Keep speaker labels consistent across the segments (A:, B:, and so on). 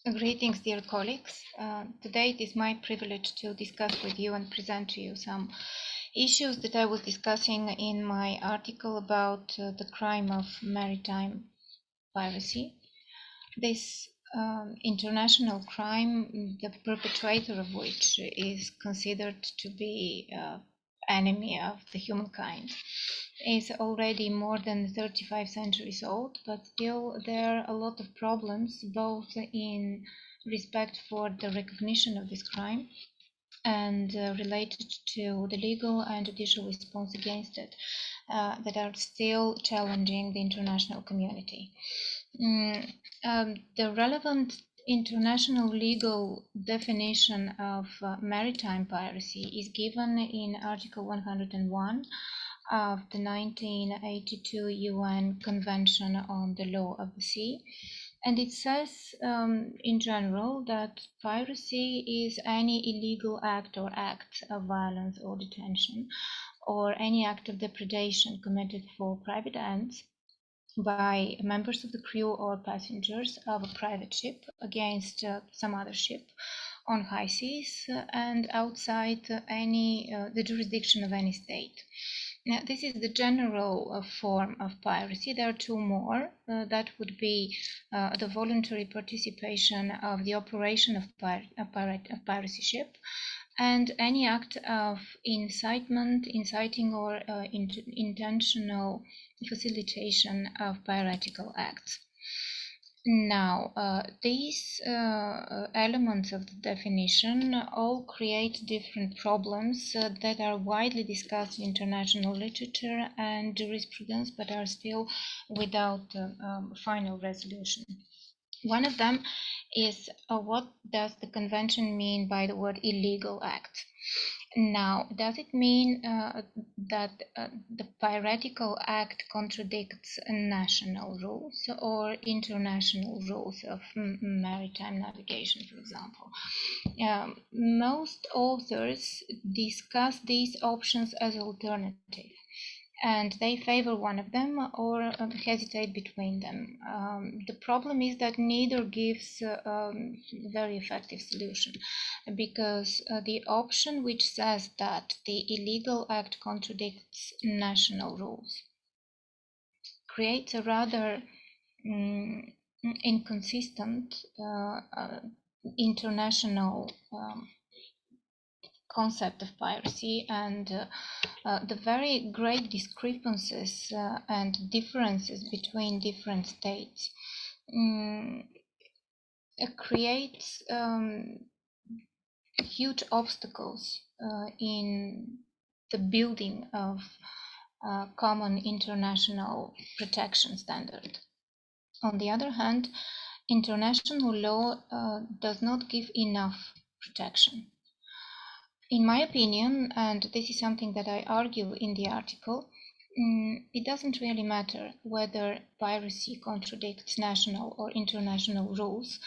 A: Greetings, dear colleagues. Today it is my privilege to discuss with you and present to you some issues that I was discussing in my article about the crime of maritime piracy. This international crime, the perpetrator of which is considered to be enemy of the humankind, is already more than 35 centuries old, but still there are a lot of problems, both in respect for the recognition of this crime and related to the legal and judicial response against it that are still challenging the international community. The relevant international legal definition of maritime piracy is given in Article 101 of the 1982 UN Convention on the Law of the Sea. And it says in general that piracy is any illegal act or acts of violence or detention, or any act of depredation committed for private ends by members of the crew or passengers of a private ship against some other ship on high seas and outside the jurisdiction of any state. Now, this is the general form of piracy. There are two more. That would be the voluntary participation of the operation of piracy ship, and any act of inciting, or intentional facilitation of piratical acts. Now, these elements of the definition all create different problems that are widely discussed in international literature and jurisprudence, but are still without final resolution. One of them is what does the convention mean by the word illegal act? Now, does it mean that the piratical act contradicts national rules or international rules of maritime navigation, for example? Most authors discuss these options as alternative, and they favor one of them or hesitate between them. The problem is that neither gives a very effective solution, because the option which says that the illegal act contradicts national rules creates a rather inconsistent international concept of piracy, and the very great discrepancies and differences between different states creates huge obstacles in the building of common international protection standard. On the other hand, international law does not give enough protection. In my opinion, and this is something that I argue in the article, it doesn't really matter whether piracy contradicts national or international rules,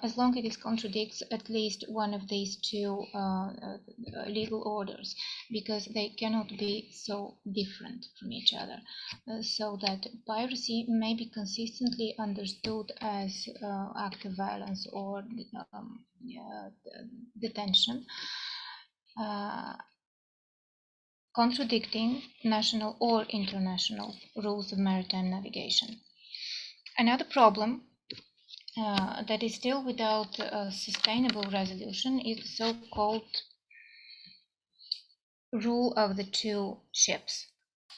A: as long as it contradicts at least one of these two legal orders, because they cannot be so different from each other, so that piracy may be consistently understood as act of violence or detention, contradicting national or international rules of maritime navigation. Another problem that is still without a sustainable resolution is the so-called rule of the two ships.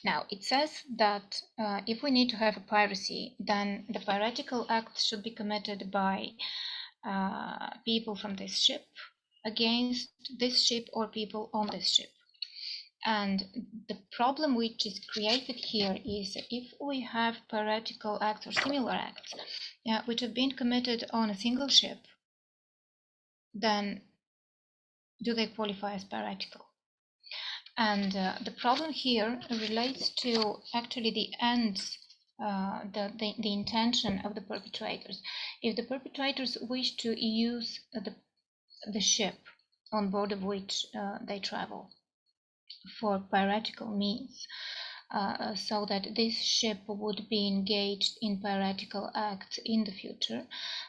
A: Now, it says that if we need to have a piracy, then the piratical act should be committed by people from this ship against this ship or people on this ship. And the problem which is created here is if we have piratical acts or similar acts which have been committed on a single ship, then do they qualify as piratical? And the problem here relates to actually the ends, the intention of the perpetrators. If the perpetrators wish to use the ship on board of which they travel for piratical means, so that this ship would be engaged in piratical acts in the future,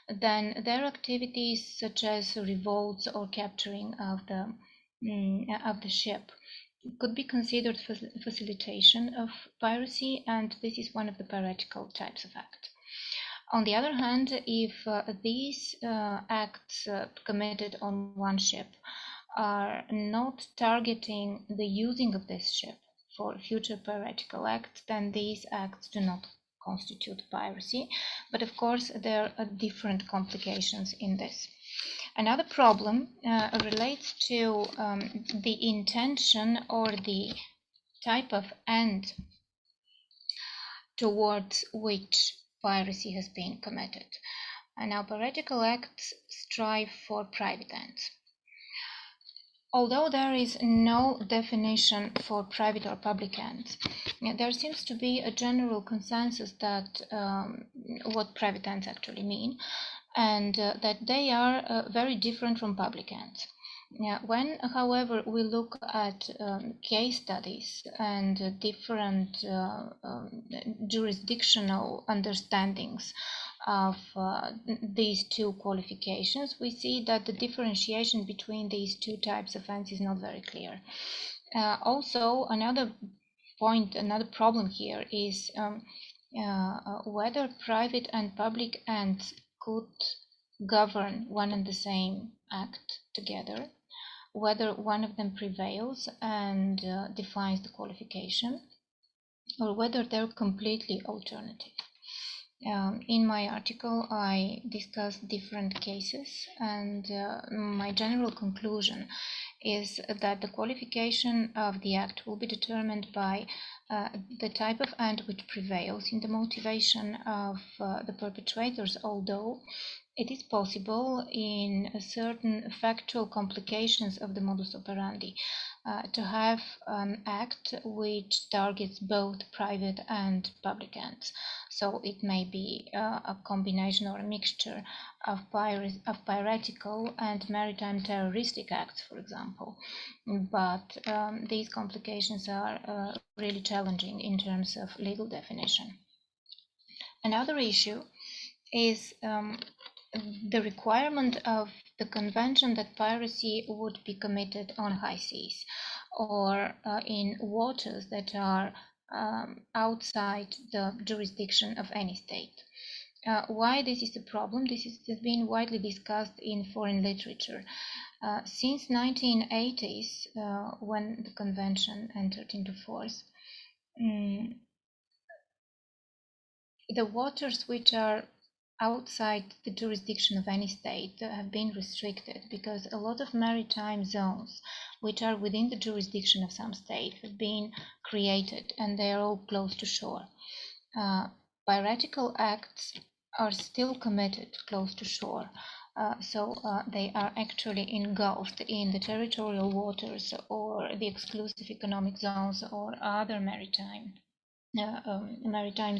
A: then their activities such as revolts or capturing of the ship could be considered facilitation of piracy, and this is one of the piratical types of act. On the other hand, if these acts committed on one ship are not targeting the using of this ship for future piratical acts, then these acts do not constitute piracy. But of course, there are different complications in this. Another problem relates to the intention or the type of end towards which piracy has been committed. And now piratical acts strive for private ends. Although there is no definition for private or public ends, there seems to be a general consensus that what private ends actually mean, and that they are very different from public ends. When, however, we look at case studies and different jurisdictional understandings of these two qualifications, we see that the differentiation between these two types of ends is not very clear. Also, another problem here is whether private and public ends could govern one and the same act together, whether one of them prevails and defines the qualification, or whether they're completely alternative. In my article, I discussed different cases, and my general conclusion is that the qualification of the act will be determined by the type of end which prevails in the motivation of the perpetrators, although it is possible in certain factual complications of the modus operandi to have an act which targets both private and public ends. So it may be a combination or a mixture of piratical and maritime terroristic acts, for example. But these complications are really challenging in terms of legal definition. Another issue is the requirement of the convention that piracy would be committed on high seas or in waters that are outside the jurisdiction of any state. Why this is a problem? This has been widely discussed in foreign literature. Since 1980s, when the convention entered into force, the waters which are outside the jurisdiction of any state have been restricted because a lot of maritime zones which are within the jurisdiction of some state have been created, and they are all close to shore. Piratical acts are still committed close to shore, so they are actually engulfed in the territorial waters or the exclusive economic zones or other maritime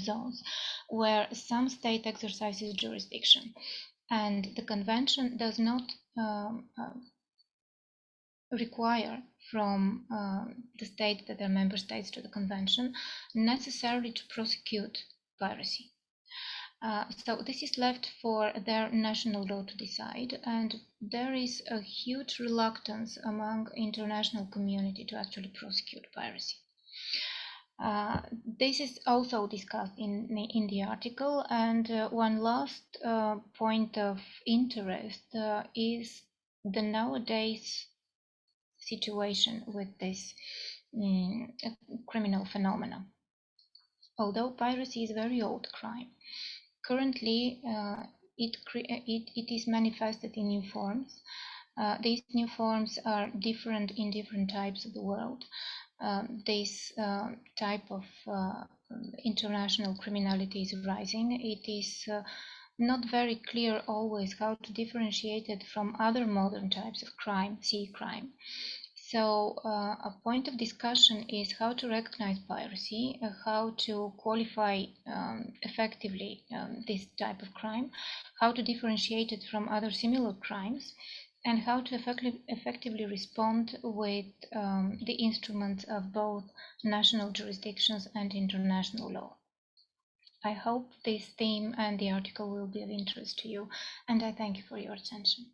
A: zones where some state exercises jurisdiction, and the convention does not require from the states that are member states to the convention necessarily to prosecute piracy. So this is left for their national law to decide, and there is a huge reluctance among international community to actually prosecute piracy. This is also discussed in the article, and one last point of interest is the nowadays situation with this criminal phenomena. Although piracy is a very old crime, currently it is manifested in new forms. These new forms are different in different types of the world. This type of international criminality is rising. It is not very clear always how to differentiate it from other modern types of crime, sea crime. So a point of discussion is how to recognize piracy, how to qualify effectively this type of crime, how to differentiate it from other similar crimes, and how to effectively respond with the instruments of both national jurisdictions and international law. I hope this theme and the article will be of interest to you, and I thank you for your attention.